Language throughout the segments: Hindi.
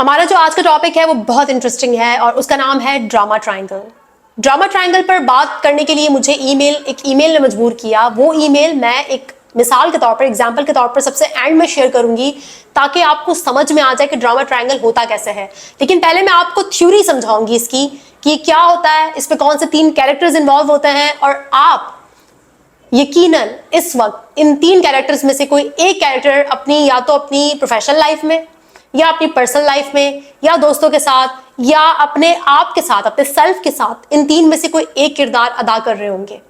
हमारा जो आज का टॉपिक है वो बहुत इंटरेस्टिंग है और उसका नाम है ड्रामा ट्रायंगल। ड्रामा ट्रायंगल पर बात करने के लिए मुझे एक ईमेल ने मजबूर किया। वो ईमेल मैं एक मिसाल के तौर पर, एग्जाम्पल के तौर पर सबसे एंड में शेयर करूंगी ताकि आपको समझ में आ जाए कि ड्रामा ट्रायंगल होता कैसे है। लेकिन पहले मैं आपको थ्योरी समझाऊंगी इसकी कि क्या होता है, इस पे कौन से 3 कैरेक्टर्स इन्वॉल्व होते हैं और आप यकीनन इस वक्त इन 3 कैरेक्टर्स में से कोई एक कैरेक्टर अपनी या तो अपनी प्रोफेशनल लाइफ में या अपनी पर्सनल लाइफ में या दोस्तों के साथ या अपने आप के साथ, अपने सेल्फ के साथ, इन 3 में से कोई एक किरदार अदा कर रहे होंगे।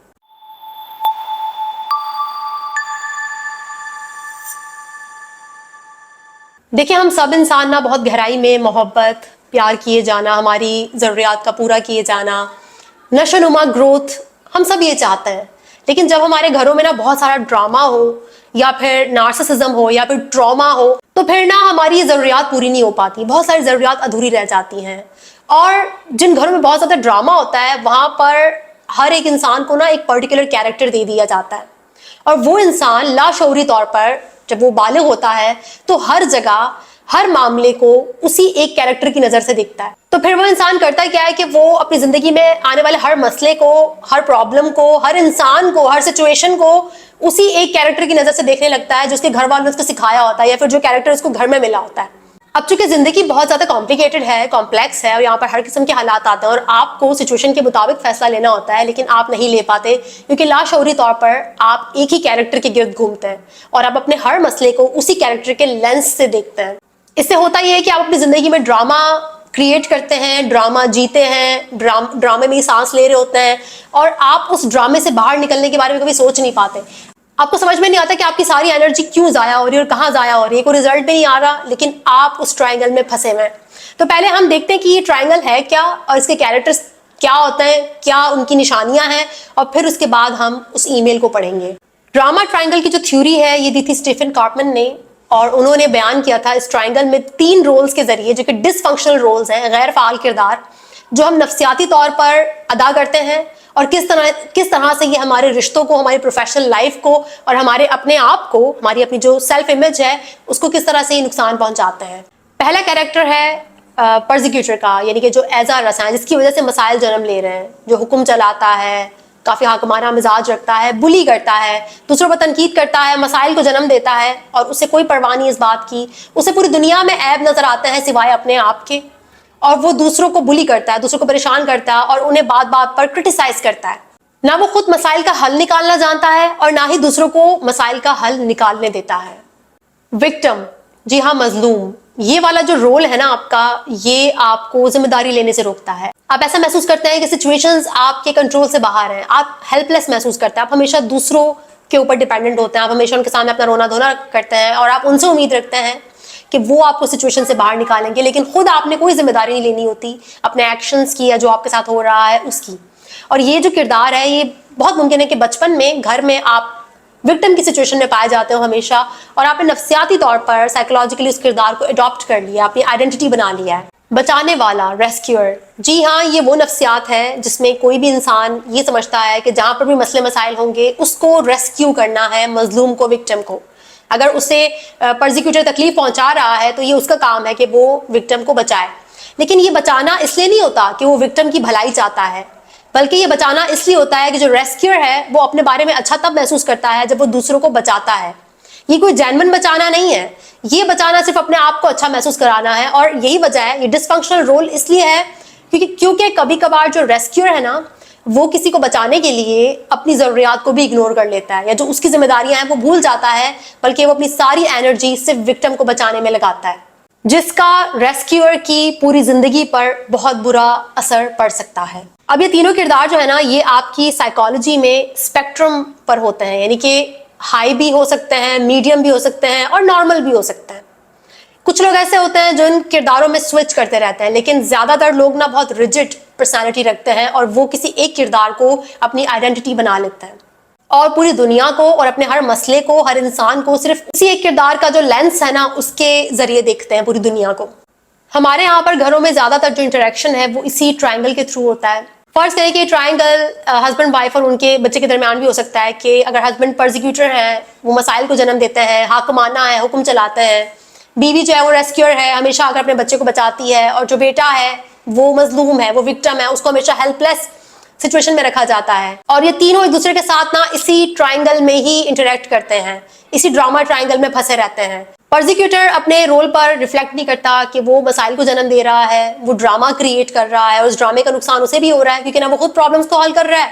देखिए, हम सब इंसान ना बहुत गहराई में मोहब्बत, प्यार किए जाना, हमारी ज़रूरियात का पूरा किए जाना, नशोनुमा ग्रोथ, हम सब ये चाहते हैं। लेकिन जब हमारे घरों में ना बहुत सारा ड्रामा हो या फिर नार्सिसिज्म हो या फिर ट्रॉमा हो तो फिर ना हमारी ये ज़रूरियात पूरी नहीं हो पाती, बहुत सारी ज़रूरियात अधूरी रह जाती हैं। और जिन घरों में बहुत ज़्यादा ड्रामा होता है वहाँ पर हर एक इंसान को ना एक पर्टिकुलर कैरेक्टर दे दिया जाता है और वो इंसान लाशऊरी तौर पर जब वो बालिग होता है तो हर जगह, हर मामले को उसी एक कैरेक्टर की नजर से देखता है। तो फिर वो इंसान करता क्या है कि वो अपनी जिंदगी में आने वाले हर मसले को, हर प्रॉब्लम को, हर इंसान को, हर सिचुएशन को उसी एक कैरेक्टर की नजर से देखने लगता है जो उसके घर वालों ने उसको सिखाया होता है या फिर जो कैरेक्टर उसको घर में मिला होता है। अब चूंकि जिंदगी बहुत ज्यादा कॉम्प्लिकेटेड है, कॉम्प्लेक्स है और यहाँ पर हर किस्म के हालात आते हैं और आपको सिचुएशन के मुताबिक फैसला लेना होता है, लेकिन आप नहीं ले पाते क्योंकि लाशऊरी तौर पर आप एक ही कैरेक्टर के गिर्द घूमते हैं और आप अपने हर मसले को उसी कैरेक्टर के लेंस से देखते हैं। इससे होता यह है कि आप अपनी जिंदगी में ड्रामा क्रिएट करते हैं, ड्रामा जीते हैं, ड्रामे में ही सांस ले रहे होते हैं और आप उस ड्रामे से बाहर निकलने के बारे में कभी सोच नहीं पाते। आपको समझ में नहीं आता कि आपकी सारी एनर्जी क्यों जाया हो रही है और कहाँ जाया हो रही है, कोई रिजल्ट भी नहीं आ रहा, लेकिन आप उस ट्रायंगल में फंसे हुए हैं। तो पहले हम देखते हैं कि ये ट्रायंगल है क्या और इसके कैरेक्टर्स क्या होते हैं, क्या उनकी निशानियां हैं, और फिर उसके बाद हम उस ईमेल को पढ़ेंगे। ड्रामा ट्रायंगल की जो थ्योरी है ये दी थी स्टीफन कॉर्पमैन ने और उन्होंने बयान किया था इस ट्रायंगल में 3 रोल्स के जरिए जो कि डिसफंक्शनल रोल्स हैं, गैर फाल किरदार जो हम नफ्सियाती तौर पर अदा करते हैं और किस तरह से ये हमारे रिश्तों को, हमारी प्रोफेशनल लाइफ को और हमारे अपने आप को, हमारी अपनी जो सेल्फ इमेज है उसको किस तरह से ये नुकसान पहुंचाते हैं। पहला कैरेक्टर है परसिक्यूटर का, यानी कि जो एजा रसायन जिसकी वजह से मसाइल जन्म ले रहे हैं, जो हुक्म चलाता है, काफी हाकमाना मिजाज रखता है, बुली करता है, दूसरों पर तनकीद करता है, मसाइल को जन्म देता है और उसे कोई परवाह नहीं इस बात की, उसे पूरी दुनिया में ऐब नजर आते हैं सिवाय अपने आप के, और वो दूसरों को बुली करता है, दूसरों को परेशान करता है और उन्हें बात बात पर क्रिटिसाइज करता है। ना वो खुद मसाइल का हल निकालना जानता है और ना ही दूसरों को मसाइल का हल निकालने देता है। विक्टिम, जी हाँ, मजलूम, ये वाला जो रोल है ना आपका, ये आपको जिम्मेदारी लेने से रोकता है। आप ऐसा महसूस करते हैं कि सिचुएशंस आपके कंट्रोल से बाहर हैं, आप हेल्पलेस महसूस करते हैं, आप हमेशा दूसरों के ऊपर डिपेंडेंट होते हैं, आप हमेशा उनके सामने अपना रोना धोना करते हैं और आप उनसे उम्मीद रखते हैं कि वो आपको सिचुएशन से बाहर निकालेंगे, लेकिन खुद आपने कोई जिम्मेदारी नहीं लेनी होती अपने एक्शंस की या जो आपके साथ हो रहा है उसकी। और ये जो किरदार है ये बहुत मुमकिन है कि बचपन में घर में आप विक्टिम की सिचुएशन में पाए जाते हो हमेशा और आपने नफ्सियाती तौर पर साइकोलॉजिकली उस किरदार को अडॉप्ट कर लिया, अपनी आइडेंटिटी बना लिया है। बचाने वाला, रेस्क्यूअर, जी हाँ, ये वो नफ्सियात है जिसमें कोई भी इंसान ये समझता है कि जहां पर भी मसले मसाइल होंगे उसको रेस्क्यू करना है, मजलूम को, विक्टिम को। अगर उसे परसिक्यूटर तकलीफ पहुंचा रहा है तो ये उसका काम है कि वो विक्टिम को बचाए। लेकिन ये बचाना इसलिए नहीं होता कि वो विक्टिम की भलाई चाहता है, बल्कि ये बचाना इसलिए होता है कि जो रेस्क्यूअर है वो अपने बारे में अच्छा तब महसूस करता है जब वो दूसरों को बचाता है। ये कोई जेन्युइन बचाना नहीं है, ये बचाना सिर्फ अपने आप को अच्छा महसूस कराना है। और यही वजह है, ये डिसफंक्शनल रोल इसलिए है क्योंकि कभी कभार जो रेस्क्यूअर है ना वो किसी को बचाने के लिए अपनी जरूरियात को भी इग्नोर कर लेता है या जो उसकी जिम्मेदारियां हैं वो भूल जाता है, बल्कि वो अपनी सारी एनर्जी सिर्फ विक्टिम को बचाने में लगाता है, जिसका रेस्क्यूअर की पूरी जिंदगी पर बहुत बुरा असर पड़ सकता है। अब ये तीनों किरदार जो है ना ये आपकी साइकोलॉजी में स्पेक्ट्रम पर होते हैं, यानी कि हाई भी हो सकते हैं, मीडियम भी हो सकते हैं और नॉर्मल भी हो सकते हैं। कुछ लोग ऐसे होते हैं जो इन किरदारों में स्विच करते रहते हैं, लेकिन ज्यादातर लोग ना बहुत रिजिड पर्सनालिटी रखते हैं और वो किसी एक किरदार को अपनी आइडेंटिटी बना लेते हैं और पूरी दुनिया को और अपने हर मसले को, हर इंसान को सिर्फ उसी एक किरदार का जो लेंस है ना उसके जरिए देखते हैं पूरी दुनिया को। हमारे यहाँ पर घरों में ज्यादातर जो इंटरेक्शन है वो इसी ट्रायंगल के थ्रू होता है। फर्ज करें कि ट्रायंगल हस्बैंड वाइफ और उनके बच्चे के दरमियान भी हो सकता है कि अगर हस्बैंड परसिक्यूटर हैं, वो मसाइल को जन्म देते हैं, हाकमाना है, हुक्म चलाते हैं, बीवी जो है वो रेस्क्यूअर है, हमेशा आकर अपने बच्चे को बचाती है, और जो बेटा है वो मजलूम है, वो विक्टिम है, उसको हमेशा हेल्पलेस सिचुएशन में रखा जाता है। और ये तीनों एक दूसरे के साथ ना इसी ट्रायंगल में ही इंटरेक्ट करते हैं, इसी ड्रामा ट्रायंगल में फंसे रहते हैं। प्रोसिक्यूटर अपने रोल पर रिफ्लेक्ट नहीं करता कि वो मसाइल को जन्म दे रहा है, वो ड्रामा क्रिएट कर रहा है, और उस ड्रामे का नुकसान उसे भी हो रहा है, क्योंकि ना वो खुद प्रॉब्लम्स को हल कर रहा है,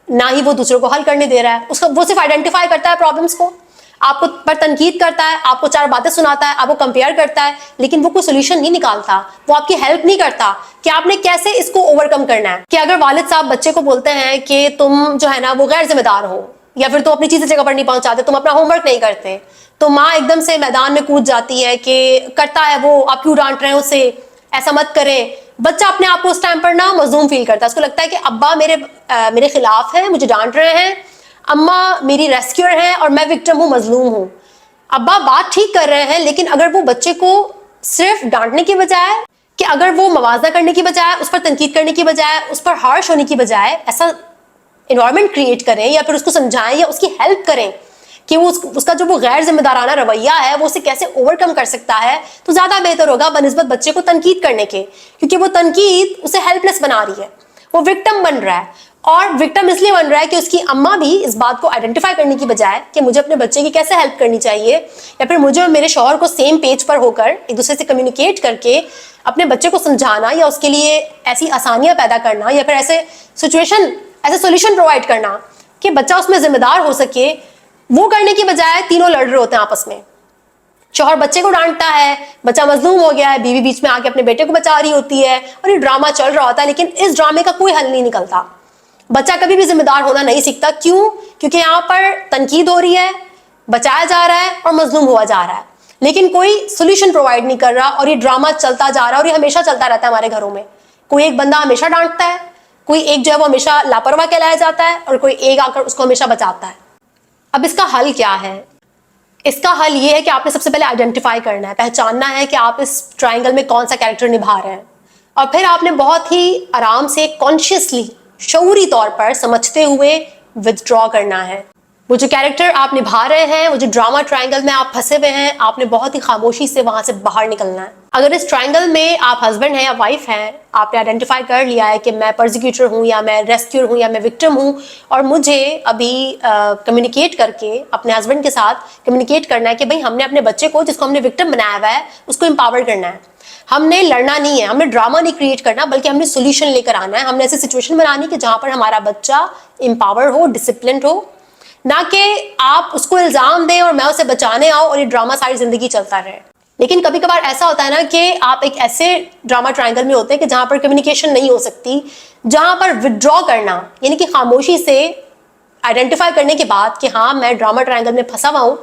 ना ही वो दूसरों को हल करने दे रहा है। उसका वो सिर्फ आइडेंटिफाई करता है प्रॉब्लम्स को, आपको पर तनकीद करता है, आपको चार बातें सुनाता है, आपको कंपेयर करता है, लेकिन वो कोई सोल्यूशन नहीं निकालता, वो आपकी हेल्प नहीं करता कि आपने कैसे इसको ओवरकम करना है। कि अगर वालिद साहब बच्चे को बोलते हैं कि तुम जो है ना वो गैर जिम्मेदार हो, या फिर तुम अपनी चीजें जगह पर नहीं पहुंचाते, तुम अपना होमवर्क नहीं करते, तो माँ एकदम से मैदान में कूद जाती है कि करता है वो, आप क्यों डांट रहे हैं उसे, ऐसा मत करें। बच्चा अपने आप को उस टाइम पर ना मजलूम फील करता है, उसको लगता है कि अब्बा मेरे खिलाफ है, मुझे डांट रहे हैं, अम्मा मेरी रेस्क्यूअर है और मैं विक्टिम हूं, मजलूम हूं। अब्बा बात ठीक कर रहे हैं, लेकिन अगर वो बच्चे को सिर्फ डांटने की बजाय, कि अगर वो मवाजना करने की बजाय, उस पर तनकीद करने की बजाय, उस पर हार्श होने की बजाय ऐसा एनवायरनमेंट क्रिएट करें, या फिर उसको समझाएं या उसकी हेल्प करें कि वो उसका जो वो गैर जिम्मेदाराना रवैया है वो उसे कैसे ओवरकम कर सकता है, तो ज्यादा बेहतर होगा बनिस्बत बच्चे को तनकीद करने के। क्योंकि वो तनकीद उसे हेल्पलेस बना रही है, वो विक्टिम बन रहा है, और विक्टिम इसलिए बन रहा है कि उसकी अम्मा भी इस बात को आइडेंटिफाई करने की बजाय कि मुझे अपने बच्चे की कैसे हेल्प करनी चाहिए, या फिर मुझे और मेरे शौहर को सेम पेज पर होकर एक दूसरे से कम्युनिकेट करके अपने बच्चे को समझाना, या उसके लिए ऐसी आसानियां पैदा करना, या फिर ऐसे सोल्यूशन प्रोवाइड करना कि बच्चा उसमें जिम्मेदार हो सके, वो करने की बजाय तीनों लड़ रहे होते हैं आपस में। शौहर बच्चे को डांटता है, बच्चा मजलूम हो गया है, बीवी बीच में आके अपने बेटे को बचा रही होती है, और ये ड्रामा चल रहा होता है, लेकिन इस ड्रामे का कोई हल नहीं निकलता। बच्चा कभी भी जिम्मेदार होना नहीं सीखता। क्यों? क्योंकि यहाँ पर तनकीद हो रही है, बचाया जा रहा है और मजलूम हुआ जा रहा है, लेकिन कोई सोल्यूशन प्रोवाइड नहीं कर रहा, और ये ड्रामा चलता जा रहा है, और ये हमेशा चलता रहता है हमारे घरों में। कोई एक बंदा हमेशा डांटता है, कोई एक जो है वो हमेशा लापरवाह कहलाया जाता है, और कोई एक आकर उसको हमेशा बचाता है। अब इसका हल क्या है? इसका हल ये है कि आपने सबसे पहले आइडेंटिफाई करना है, पहचानना है कि आप इस ट्रायंगल में कौन सा कैरेक्टर निभा रहे हैं, और फिर आपने बहुत ही आराम से कॉन्शियसली, शऊरी तौर पर समझते हुए विथड्रॉ करना है। वो जो कैरेक्टर आप निभा रहे हैं, वो जो ड्रामा ट्रायंगल में आप फंसे हुए हैं, आपने बहुत ही खामोशी से वहां से बाहर निकलना है। अगर इस ट्रायंगल में आप हस्बैंड हैं या वाइफ हैं, आपने आइडेंटिफाई कर लिया है कि मैं प्रोसिक्यूटर हूँ, या मैं रेस्क्यूअर हूँ, या मैं विक्टिम हूँ, और मुझे अभी कम्युनिकेट करके अपने हस्बैंड के साथ कम्युनिकेट करना है कि भाई हमने अपने बच्चे को, जिसको हमने विक्टिम बनाया हुआ है, उसको एम्पावर करना है। हमने लड़ना नहीं है, हमने ड्रामा नहीं क्रिएट करना, बल्कि हमने सोल्यूशन लेकर आना है। हमने ऐसी सिचुएशन बनानी कि जहां पर हमारा बच्चा एम्पावर हो, डिसिप्लिन हो, ना कि आप उसको इल्जाम दें और मैं उसे बचाने आऊं और ये ड्रामा सारी जिंदगी चलता रहे। लेकिन कभी कभार ऐसा होता है ना कि आप एक ऐसे ड्रामा ट्रायंगल में होते हैं कि जहां पर कम्युनिकेशन नहीं हो सकती, जहां पर विथड्रॉ करना, यानी कि खामोशी से आइडेंटिफाई करने के बाद कि हाँ मैं ड्रामा ट्रायंगल में फंसा हुआ हूँ,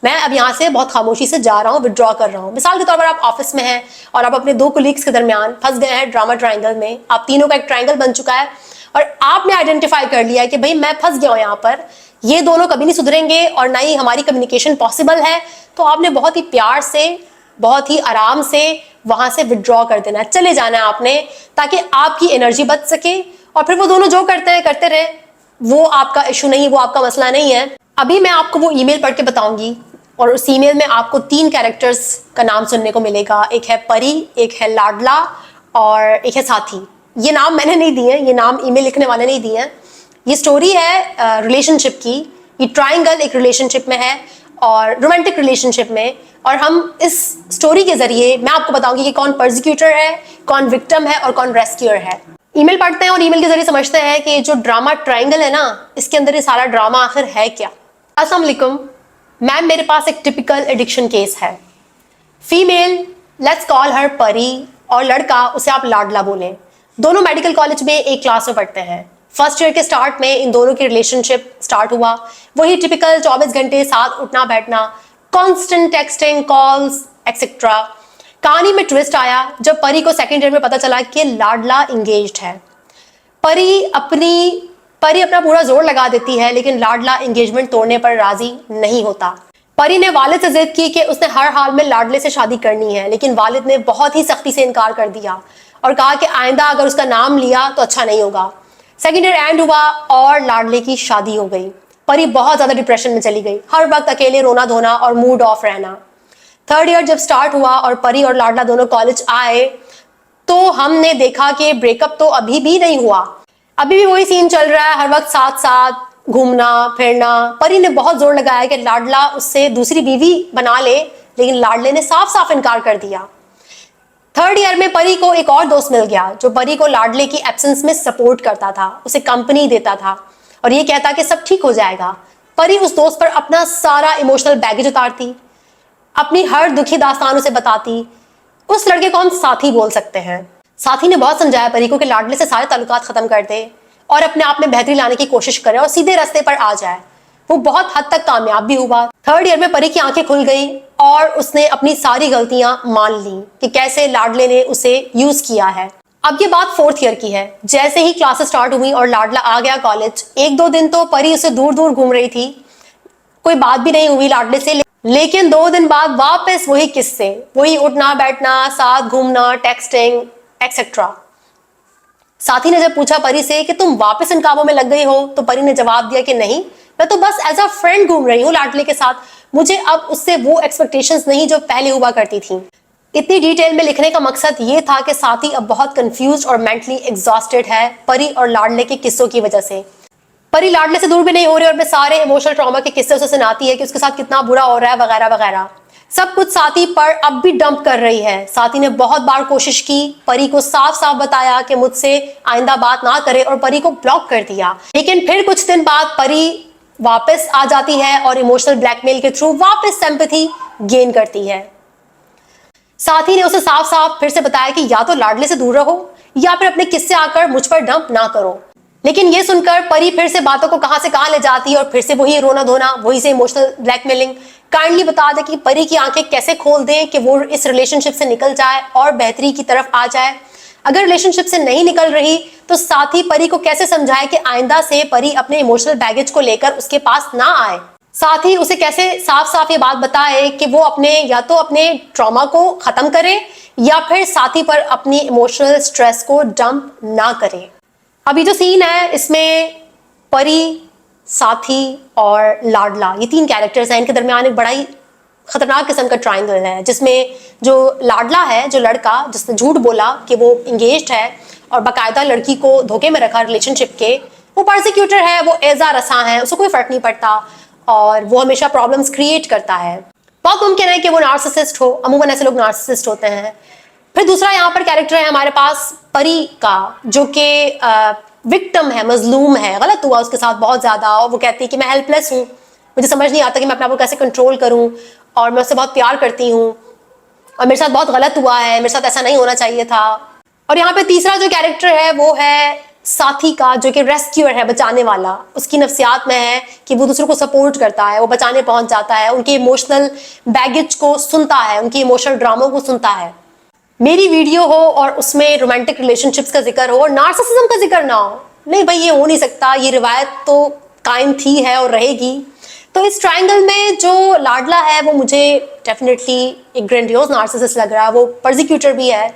मैं अब यहाँ से बहुत खामोशी से जा रहा हूँ, विथड्रॉ कर रहा हूँ। मिसाल के तौर पर आप ऑफिस में हैं और आप अपने दो कोलीग्स के दरमियान फंस गए हैं ड्रामा ट्रायंगल में, आप तीनों का एक ट्रायंगल बन चुका है, और आपने आइडेंटिफाई कर लिया है कि भाई मैं फंस गया हूँ यहाँ पर, ये दोनों कभी नहीं सुधरेंगे और ना ही हमारी कम्युनिकेशन पॉसिबल है। तो आपने बहुत ही प्यार से, बहुत ही आराम से वहां से विथड्रॉ कर देना है, चले जाना है आपने, ताकि आपकी एनर्जी बच सके, और फिर वो दोनों जो करते हैं करते रहे, वो आपका इशू नहीं, वो आपका मसला नहीं है। अभी मैं आपको वो ईमेल पढ़ के बताऊंगी, और उस ईमेल में आपको 3 कैरेक्टर्स का नाम सुनने को मिलेगा। एक है परी, एक है लाडला, और एक है साथी। ये नाम मैंने नहीं दिए, ये नाम ईमेल लिखने वाले नहीं दिए हैं। ये स्टोरी है रिलेशनशिप की, ये ट्रायंगल एक रिलेशनशिप में है और रोमांटिक रिलेशनशिप में, और हम इस स्टोरी के जरिए मैं आपको बताऊंगी कि कौन प्रोसिक्यूटर है, कौन विक्टिम है और कौन रेस्क्यूअर है। ईमेल पढ़ते हैं और ईमेल के जरिए समझते हैं कि जो ड्रामा ट्रायंगल है ना, इसके अंदर ये सारा ड्रामा आखिर है क्या। अस्सलाम वालेकुम मैम, मेरे पास एक टिपिकल एडिक्शन केस है। फीमेल, लेट्स कॉल हर परी, और लड़का, उसे आप लाडला बोलें। दोनों मेडिकल कॉलेज में एक क्लास में पढ़ते हैं। फर्स्ट ईयर के स्टार्ट में इन दोनों की रिलेशनशिप स्टार्ट हुआ। वही टिपिकल 24 घंटे साथ उठना बैठना, कॉन्स्टेंट टेक्सटिंग, कॉल्स एक्सेट्रा। कहानी में ट्विस्ट आया जब परी को सेकेंड ईयर में पता चला कि लाडला इंगेज्ड है। परी अपना पूरा जोर लगा देती है, लेकिन लाडला एंगेजमेंट तोड़ने पर राजी नहीं होता। परी ने वालिद से जिद की कि उसने हर हाल में लाडले से शादी करनी है, लेकिन वालिद ने बहुत ही सख्ती से इनकार कर दिया और कहा कि आइंदा अगर उसका नाम लिया तो अच्छा नहीं होगा। सेकेंड ईयर एंड हुआ और लाडले की शादी हो गई। परी बहुत ज्यादा डिप्रेशन में चली गई, हर वक्त अकेले रोना धोना और मूड ऑफ रहना। थर्ड ईयर जब स्टार्ट हुआ और परी और लाडला दोनों कॉलेज आए तो हमने देखा कि ब्रेकअप तो अभी भी नहीं हुआ, अभी भी वही सीन चल रहा है, हर वक्त साथ साथ घूमना फिरना। परी ने बहुत जोर लगाया कि लाडला उससे दूसरी बीवी बना ले, लेकिन लाडले ने साफ साफ इनकार कर दिया। थर्ड ईयर में परी को एक और दोस्त मिल गया जो परी को लाडले की एब्सेंस में सपोर्ट करता था, उसे कंपनी देता था और ये कहता कि सब ठीक हो जाएगा। परी उस दोस्त पर अपना सारा इमोशनल बैगेज उतारती, अपनी हर दुखी दास्तान उसे बताती। उस लड़के को हम साथी बोल सकते हैं। साथी ने बहुत समझाया परी को कि लाडले से सारे ताल्लुकात खत्म कर दे और अपने आप में बेहतरी लाने की कोशिश करे और सीधे रास्ते पर आ जाए। वो बहुत हद तक कामयाब भी हुआ। थर्ड ईयर में परी की आंखें खुल गई और उसने अपनी सारी गलतियां मान ली कि कैसे लाडले ने उसे यूज किया है। अब ये बात फोर्थ ईयर की है। जैसे ही क्लासेस स्टार्ट हुई और लाडला आ गया कॉलेज, एक दो दिन तो परी उसे दूर दूर घूम रही थी, कोई बात भी नहीं हुई लाडले से। लेकिन 2 दिन बाद वापस वही किस्से, वही उठना बैठना, साथ घूमना, टेक्सटिंग एक्सेट्रा। साथी ने जब पूछा परी से कि तुम वापस इन कामों में लग गई हो, तो परी ने जवाब दिया कि नहीं, मैं तो बस एज अ फ्रेंड घूम रही हूँ लाडले के साथ, मुझे अब उससे वो एक्सपेक्टेशंस नहीं जो पहले हुआ करती थी। इतनी डिटेल में लिखने का मकसद ये था कि साथी अब बहुत कंफ्यूज और मेंटली एग्जॉस्टेड है परी और लाडले के किस्सों की वजह से। परी लाडले से दूर भी नहीं हो रही और अपने सारे इमोशनल ट्रॉमा के किस्से उसे सुनाती है कि उसके साथ कितना बुरा हो रहा है वगैरह वगैरह। सब कुछ साथी पर अब भी डंप कर रही है। साथी ने बहुत बार कोशिश की, परी को साफ साफ बताया कि मुझसे आइंदा बात ना करे और परी को ब्लॉक कर दिया। लेकिन फिर कुछ दिन बाद परी वापस आ जाती है और इमोशनल ब्लैकमेल के थ्रू वापस सिंपैथी गेन करती है। साथी ने उसे साफ साफ फिर से बताया कि या तो लाडले से दूर रहो या फिर अपने किस्से आकर मुझ पर डंप ना करो। लेकिन ये सुनकर परी फिर से बातों को कहां से कहां ले जाती है और फिर से वही रोना धोना, वही से इमोशनल ब्लैकमेलिंग। काइंडली बता दे कि परी की आंखें कैसे खोल दें कि वो इस रिलेशनशिप से निकल जाए और बेहतरी की तरफ आ जाए। अगर रिलेशनशिप से नहीं निकल रही तो साथी परी को कैसे समझाए कि आइंदा से परी अपने इमोशनल बैगेज को लेकर उसके पास ना आए। साथ ही उसे कैसे साफ साफ ये बात बताए कि वो या तो अपने ट्रॉमा को खत्म करे या फिर साथी पर अपनी इमोशनल स्ट्रेस को डंप ना करे। अभी जो सीन है इसमें परी, साथी और लाडला, ये 3 कैरेक्टर्स हैं। इनके दरमियान एक बड़ा ही खतरनाक किस्म का ट्रायंगल है जिसमें जो लाडला है, जो लड़का जिसने झूठ बोला कि वो इंगेज्ड है और बाकायदा लड़की को धोखे में रखा रिलेशनशिप के, वो प्रोसिक्यूटर है, वो एजा रसा है, उसको कोई फर्क नहीं पड़ता और वो हमेशा प्रॉब्लम्स क्रिएट करता है। बहुत मुमकिन है कि वो नार्सिसिस्ट हो, अमूमन ऐसे लोग नार्सिसिस्ट होते हैं। फिर दूसरा यहाँ पर कैरेक्टर है हमारे पास परी का, जो कि विक्टिम है, मजलूम है, गलत हुआ उसके साथ बहुत ज्यादा और वो कहती है कि मैं हेल्पलेस हूँ, मुझे समझ नहीं आता कि मैं अपने आप को कैसे कंट्रोल करूँ और मैं उससे बहुत प्यार करती हूँ और मेरे साथ बहुत गलत हुआ है, मेरे साथ ऐसा नहीं होना चाहिए था। और यहाँ पे तीसरा जो कैरेक्टर है वो है साथी का, जो कि रेस्क्यूअर है, बचाने वाला। उसकी नफ्सियात में है कि वो दूसरों को सपोर्ट करता है, वो बचाने पहुंच जाता है, उनके इमोशनल बैगेज को सुनता है, उनकी इमोशनल ड्रामों को सुनता है। मेरी वीडियो हो और उसमें रोमांटिक रिलेशनशिप्स का जिक्र हो और नार्सिसिज्म का जिक्र ना हो, नहीं भाई ये हो नहीं सकता, ये रिवायत तो कायम थी है और रहेगी। तो इस ट्रायंगल में जो लाडला है वो मुझे डेफिनेटली एक ग्रैंडियोस नार्सिसिस्ट लग रहा है, वो प्रोसिक्यूटर भी है।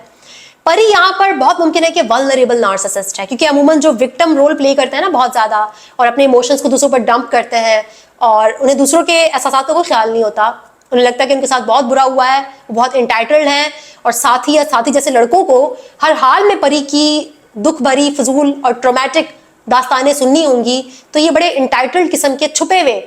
परी यहाँ पर बहुत मुमकिन है कि वल्नरेबल नार्सिसिस्ट है, क्योंकि अमूमन जो विक्टिम रोल प्ले करते हैं ना बहुत ज्यादा और अपने इमोशंस को दूसरों पर डंप करते हैं और उन्हें दूसरों के एहसासात का कोई ख्याल नहीं होता, उन्हें लगता है कि उनके साथ बहुत बुरा हुआ है, बहुत इंटाइटल्ड हैं और साथी या साथी जैसे लड़कों को हर हाल में परी की दुख भरी, फजूल और ट्रोमैटिक दास्तानें सुननी होंगी। तो ये बड़े इंटाइटल्ड किस्म के छुपे हुए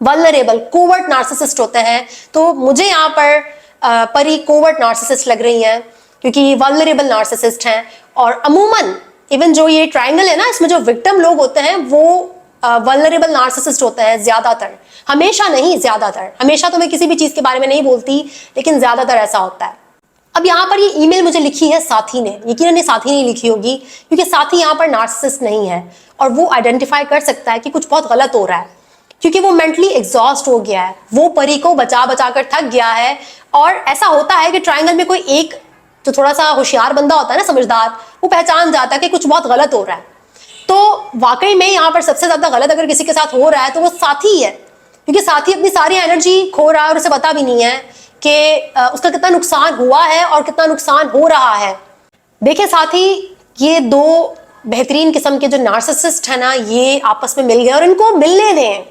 वल्नरेबल कोवर्ट नार्सिसिस्ट होते हैं। तो मुझे यहाँ पर परी कोवर्ट नार्सिसिस्ट लग रही हैं क्योंकि वल्नरेबल नार्सिसिस्ट हैं और अमूमन इवन जो ये ट्रायंगल है ना, इसमें जो विक्टिम लोग होते हैं वो वल्नरेबल नार्सिसिस्ट होते हैं ज्यादातर, हमेशा नहीं ज्यादातर। हमेशा तो मैं किसी भी चीज के बारे में नहीं बोलती, लेकिन ज्यादातर ऐसा होता है। अब यहाँ पर ये ईमेल मुझे लिखी है साथी ने, यकीनन साथी नहीं लिखी होगी क्योंकि साथी यहाँ पर नार्सिसिस्ट नहीं है और वो आइडेंटिफाई कर सकता है कि कुछ बहुत गलत हो रहा है क्योंकि वो मेंटली एग्जॉस्ट हो गया है, वो परी को बचा बचा कर थक गया है। और ऐसा होता है कि ट्रायंगल में कोई एक जो थोड़ा सा होशियार बंदा होता है ना, समझदार, वो पहचान जाता है कि कुछ बहुत गलत हो रहा है। तो वाकई में यहाँ पर सबसे ज्यादा गलत अगर किसी के साथ हो रहा है तो वो साथी है, क्योंकि साथी अपनी सारी एनर्जी खो रहा है और उसे पता भी नहीं है कि उसका कितना नुकसान हुआ है और कितना नुकसान हो रहा है। देखिए साथी, ये 2 बेहतरीन किस्म के जो नार्सिसिस्ट है ना, ये आपस में मिल गए और इनको मिलने दें,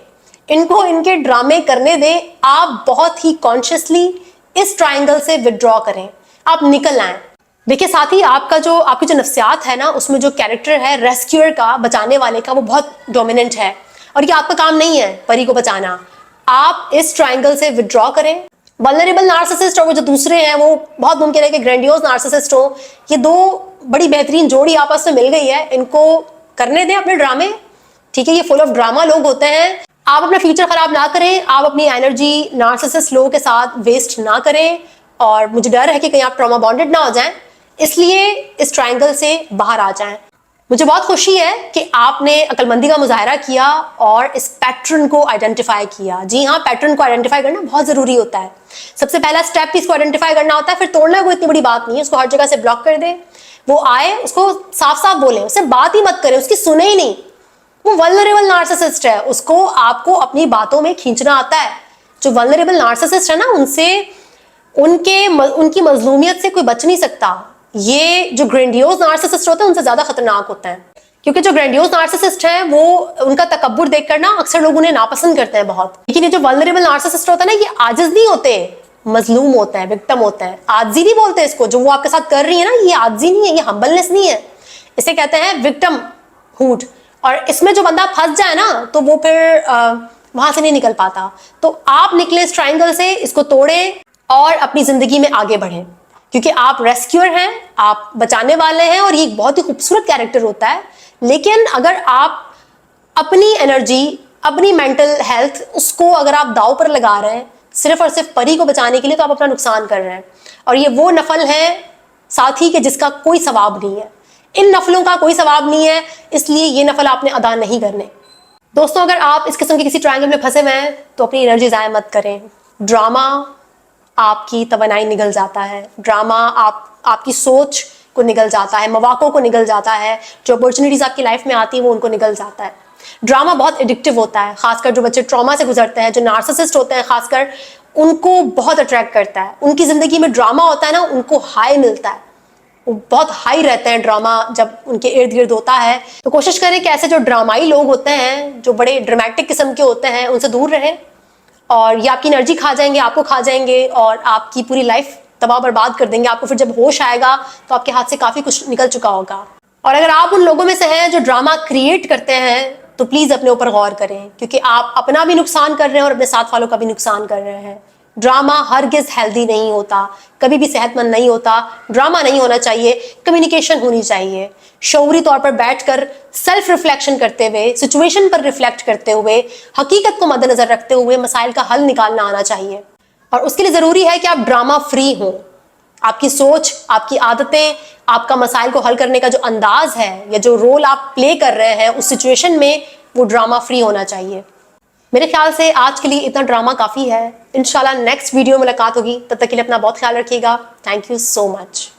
इनको इनके ड्रामे करने दें। आप बहुत ही कॉन्शियसली इस ट्राइंगल से विड्रॉ करें, आप निकल आए। देखिए साथ ही आपकी जो नफ्सियात है ना, उसमें जो कैरेक्टर है रेस्क्यूअर का, बचाने वाले का, वो बहुत डोमिनेंट है और ये आपका काम नहीं है परी को बचाना। आप इस ट्राइंगल से विड्रॉ करें। वल्नरेबल नार्सिसिस्ट और वो जो दूसरे हैं वो बहुत मुमकिन है कि ग्रैंडियोज नार्सिसिस्ट हो। ये दो बड़ी बेहतरीन जोड़ी आपस में मिल गई है, इनको करने दें अपने ड्रामे। ठीक है, ये फुल ऑफ ड्रामा लोग होते हैं। आप अपना फ्यूचर खराब ना करें, आप अपनी एनर्जी नार्सिसिस्ट लोगों के साथ वेस्ट ना करें, और मुझे डर है कि कहीं आप ट्रॉमा बॉन्डेड ना हो जाएं, इसलिए इस ट्रायंगल से बाहर आ जाएं। मुझे बहुत खुशी है कि आपने अक्लमंदी का मुजाहरा किया और इस पैटर्न को आइडेंटिफाई किया। जी हाँ, पैटर्न को आइडेंटिफाई करना बहुत जरूरी होता है। सबसे पहला स्टेप इसको आइडेंटिफाई करना होता है, फिर तोड़ना कोई इतनी बड़ी बात नहीं है। उसको हर जगह से ब्लॉक कर दे, वो आए उसको साफ साफ बोले, उससे बात ही मत करें, उसकी सुने ही नहीं। वो वल्नरेबल नार्सिसिस्ट है, उसको आपको अपनी बातों में खींचना आता है। जो वल्नरेबल नार्सिसिस्ट है ना, उनकी मजलूमियत से कोई बच नहीं सकता। ये जो ग्रैंडियोज नार्सिसिस्ट होते हैं उनसे ज्यादा खतरनाक होते हैं, क्योंकि जो ग्रैंडियोज नार्सिसिस्ट हैं वो उनका तकब्बुर देखकर ना अक्सर लोग उन्हें नापसंद करते हैं बहुत। लेकिन ये जो वल्नरेबल नार्सिसिस्ट होता है ना, ये आजिज नहीं होते, मजलूम होते हैं, विक्टिम होते हैं। आजी नहीं बोलते इसको, जो वो आपके साथ कर रही है ना, ये आजी नहीं है, ये हम्बलनेस नहीं है, इसे कहते हैं विक्टिम हुड। और इसमें जो बंदा फंस जाए ना, तो वो फिर वहां से नहीं निकल पाता। तो आप निकले इस ट्राइंगल से, इसको तोड़े और अपनी जिंदगी में आगे बढ़े, क्योंकि आप रेस्क्यूअर हैं, आप बचाने वाले हैं, और ये एक बहुत ही खूबसूरत कैरेक्टर होता है। लेकिन अगर आप अपनी एनर्जी, अपनी मेंटल हेल्थ, उसको अगर आप दांव पर लगा रहे हैं सिर्फ और सिर्फ परी को बचाने के लिए, तो आप अपना नुकसान कर रहे हैं। और ये वो नफल है साथी के जिसका कोई सवाब नहीं है। इन नफलों का कोई सवाब नहीं है, इसलिए ये नफल आपने अदा नहीं करने। दोस्तों, अगर आप इस किस्म के किसी ट्रायंगल में फंसे हुए हैं तो अपनी एनर्जी ज़ाया मत करें। ड्रामा आपकी तवानाई निगल जाता है, ड्रामा आपकी सोच को निगल जाता है, मौक़ों को निगल जाता है, जो अपॉर्चुनिटीज़ आपकी लाइफ में आती है वो उनको निगल जाता है। ड्रामा बहुत एडिक्टिव होता है, खासकर जो बच्चे ट्रॉमा से गुजरते हैं, जो नार्सिसिस्ट होते हैं खासकर, उनको बहुत अट्रैक्ट करता है। उनकी ज़िंदगी में ड्रामा होता है ना, उनको हाई मिलता है, वो बहुत हाई रहते हैं ड्रामा जब उनके इर्द गिर्द होता है। तो कोशिश करें कि ऐसे जो ड्रामाई लोग होते हैं, जो बड़े ड्रामेटिक किस्म के होते हैं, उनसे दूर रहें, और ये आपकी एनर्जी खा जाएंगे, आपको खा जाएंगे, और आपकी पूरी लाइफ तबाह बर्बाद कर देंगे। आपको फिर जब होश आएगा तो आपके हाथ से काफ़ी कुछ निकल चुका होगा। और अगर आप उन लोगों में से हैं जो ड्रामा क्रिएट करते हैं, तो प्लीज़ अपने ऊपर गौर करें, क्योंकि आप अपना भी नुकसान कर रहे हैं और अपने साथ वालों का भी नुकसान कर रहे हैं। ड्रामा हरगिज़ हेल्दी नहीं होता, कभी भी सेहतमंद नहीं होता। ड्रामा नहीं होना चाहिए, कम्युनिकेशन होनी चाहिए। शऊरी तौर पर बैठकर सेल्फ रिफ्लेक्शन करते हुए, सिचुएशन पर रिफ्लेक्ट करते हुए, हकीकत को मद्देनजर रखते हुए मसाइल का हल निकालना आना चाहिए। और उसके लिए ज़रूरी है कि आप ड्रामा फ्री हों। आपकी सोच, आपकी आदतें, आपका मसाइल को हल करने का जो अंदाज है या जो रोल आप प्ले कर रहे हैं उस सिचुएशन में, वो ड्रामा फ्री होना चाहिए। मेरे ख्याल से आज के लिए इतना ड्रामा काफ़ी है। इंशाल्लाह नेक्स्ट वीडियो में मुलाकात होगी, तब तक के लिए अपना बहुत ख्याल रखिएगा। Thank you so much.